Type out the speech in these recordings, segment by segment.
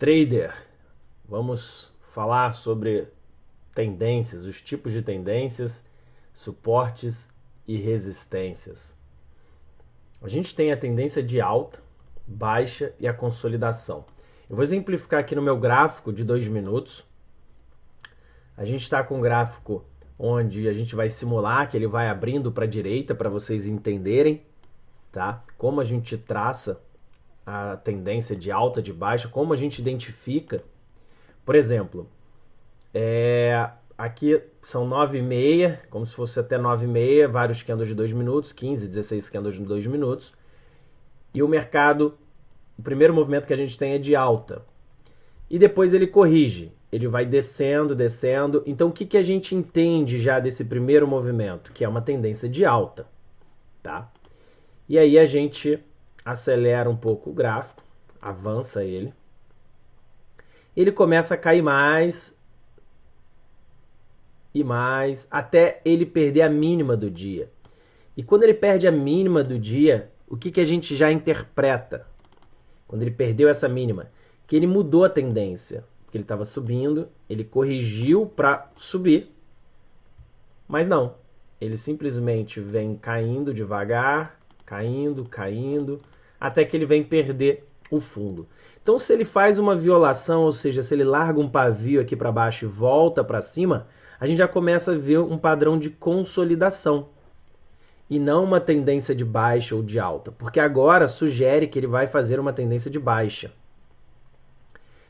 trader, vamos falar sobre tendências, os tipos de tendências, suportes e resistências. A gente tem a tendência de alta, baixa e a consolidação. Eu vou exemplificar aqui no meu gráfico de 2 minutos. A gente está com um gráfico onde a gente vai simular que ele vai abrindo para a direita para vocês entenderem, tá? Como a gente traça a tendência de alta, de baixa, como a gente identifica. Por exemplo, aqui são 9h30, como se fosse até 9h30, vários candles de 2 minutos, 15, 16 candles de 2 minutos. E o mercado, o primeiro movimento que a gente tem é de alta. E depois ele corrige, ele vai descendo, descendo. Então o que a gente entende já desse primeiro movimento? Que é uma tendência de alta, tá? E aí a gente acelera um pouco o gráfico, avança ele. Ele começa a cair mais e mais, até ele perder a mínima do dia. E quando ele perde a mínima do dia, o que a gente já interpreta? Quando ele perdeu essa mínima, que ele mudou a tendência. Porque ele estava subindo, ele corrigiu para subir, mas não. Ele simplesmente vem caindo devagar, caindo, caindo, até que ele vem perder o fundo. Então, se ele faz uma violação, ou seja, se ele larga um pavio aqui para baixo e volta para cima, a gente já começa a ver um padrão de consolidação e não uma tendência de baixa ou de alta, porque agora sugere que ele vai fazer uma tendência de baixa.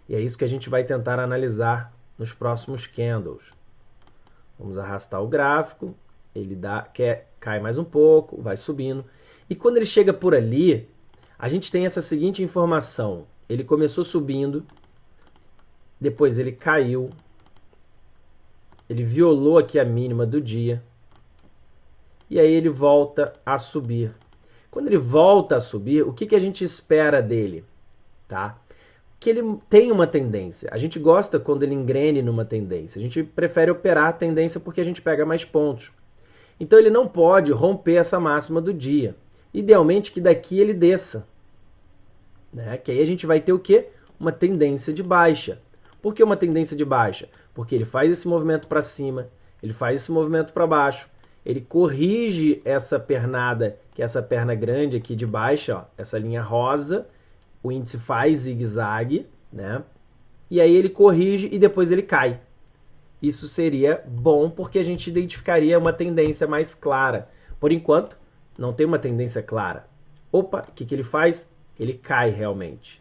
E é isso que a gente vai tentar analisar nos próximos candles. Vamos arrastar o gráfico, ele cai mais um pouco, vai subindo. E quando ele chega por ali, a gente tem essa seguinte informação. Ele começou subindo, depois ele caiu, ele violou aqui a mínima do dia, e aí ele volta a subir. Quando ele volta a subir, o que a gente espera dele? Tá? Que ele tem uma tendência. A gente gosta quando ele engrene numa tendência. A gente prefere operar a tendência porque a gente pega mais pontos. Então ele não pode romper essa máxima do dia. Idealmente que daqui ele desça. Né? Que aí a gente vai ter o quê? Uma tendência de baixa. Por que uma tendência de baixa? Porque ele faz esse movimento para cima, ele faz esse movimento para baixo, ele corrige essa pernada, que é essa perna grande aqui de baixa, ó, essa linha rosa. O índice faz zigue-zague, né? E aí ele corrige e depois ele cai. Isso seria bom porque a gente identificaria uma tendência mais clara. Por enquanto, não tem uma tendência clara. Opa, o que ele faz? Ele cai realmente.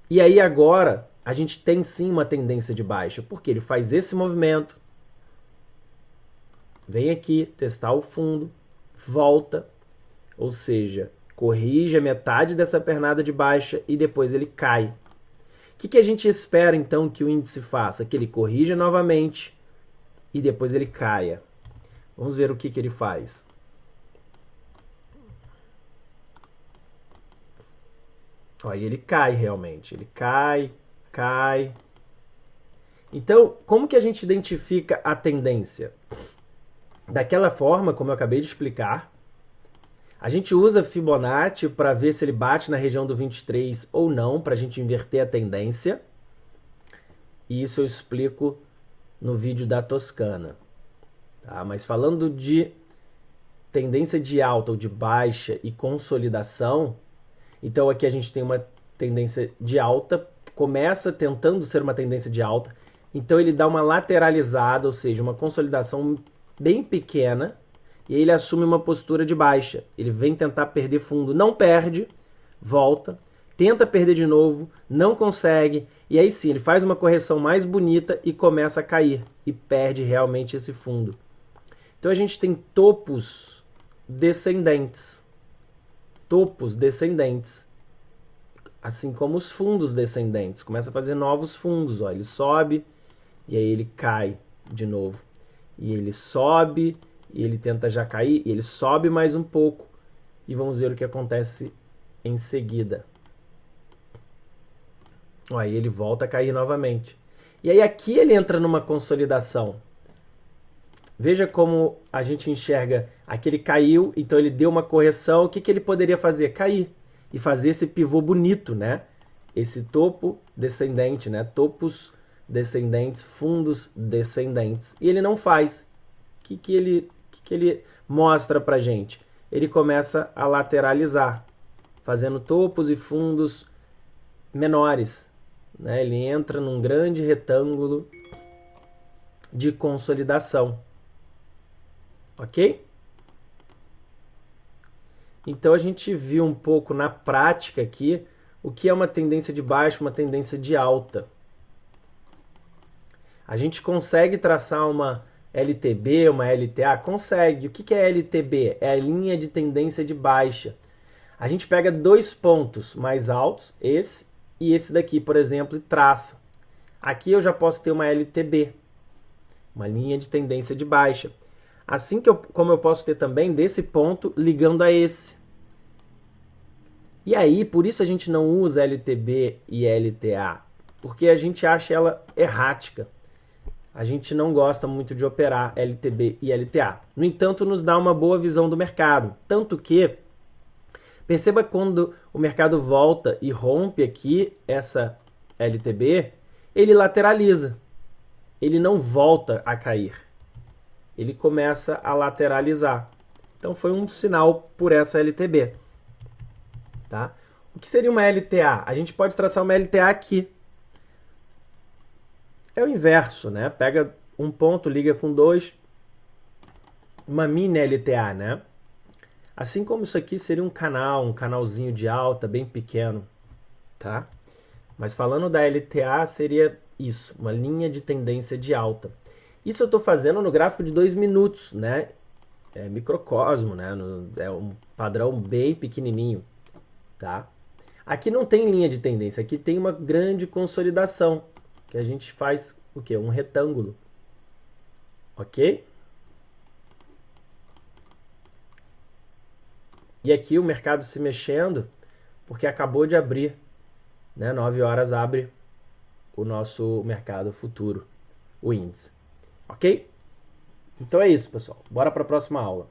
E aí agora a gente tem sim uma tendência de baixa, porque ele faz esse movimento, vem aqui testar o fundo, volta, ou seja, corrige a metade dessa pernada de baixa e depois ele cai. O que a gente espera então que o índice faça? Que ele corrija novamente e depois ele caia. Vamos ver o que ele faz. Aí ele cai realmente. Ele cai, cai. Então, como que a gente identifica a tendência? Daquela forma, como eu acabei de explicar, a gente usa Fibonacci para ver se ele bate na região do 23 ou não, para a gente inverter a tendência. E isso eu explico no vídeo da Toscana. Tá? Mas falando de tendência de alta ou de baixa e consolidação, então aqui a gente tem uma tendência de alta, começa tentando ser uma tendência de alta, então ele dá uma lateralizada, ou seja, uma consolidação bem pequena, e ele assume uma postura de baixa. Ele vem tentar perder fundo, não perde, volta, tenta perder de novo, não consegue, e aí sim, ele faz uma correção mais bonita e começa a cair, e perde realmente esse fundo. Então a gente tem topos descendentes, assim como os fundos descendentes, começa a fazer novos fundos, ó, ele sobe, e aí ele cai de novo, e ele sobe, e ele tenta já cair, e ele sobe mais um pouco, e vamos ver o que acontece em seguida. Aí ele volta a cair novamente. E aí aqui ele entra numa consolidação. Veja como a gente enxerga, aqui ele caiu, então ele deu uma correção, o que ele poderia fazer? Cair, e fazer esse pivô bonito, né? esse topo descendente, né? Topos descendentes, fundos descendentes. E ele não faz. O que ele mostra pra gente? Ele começa a lateralizar, fazendo topos e fundos menores, né? Ele entra num grande retângulo de consolidação. Ok? Então a gente viu um pouco na prática aqui o que é uma tendência de baixa, uma tendência de alta. A gente consegue traçar uma LTB, uma LTA? Consegue. O que é LTB? É a linha de tendência de baixa. A gente pega dois pontos mais altos, esse e esse daqui, por exemplo, e traça. Aqui eu já posso ter uma LTB, uma linha de tendência de baixa. Assim como eu posso ter também desse ponto ligando a esse. E aí, por isso a gente não usa LTB e LTA, porque a gente acha ela errática. A gente não gosta muito de operar LTB e LTA. No entanto, nos dá uma boa visão do mercado. Tanto que, perceba quando o mercado volta e rompe aqui essa LTB, ele lateraliza. Ele não volta a cair. Ele começa a lateralizar. Então foi um sinal por essa LTB. Tá? O que seria uma LTA? A gente pode traçar uma LTA aqui. É o inverso, né? Pega um ponto, liga com dois, uma mini LTA, né? Assim como isso aqui seria um canalzinho de alta bem pequeno, tá? Mas falando da LTA, seria isso, uma linha de tendência de alta. Isso eu estou fazendo no gráfico de 2 minutos, né? É microcosmo, né? É um padrão bem pequenininho, tá? Aqui não tem linha de tendência, aqui tem uma grande consolidação, que a gente faz o quê? Um retângulo, ok? E aqui o mercado se mexendo, porque acabou de abrir, né? 9 horas abre o nosso mercado futuro, o índice. Ok? Então é isso, pessoal. Bora para a próxima aula.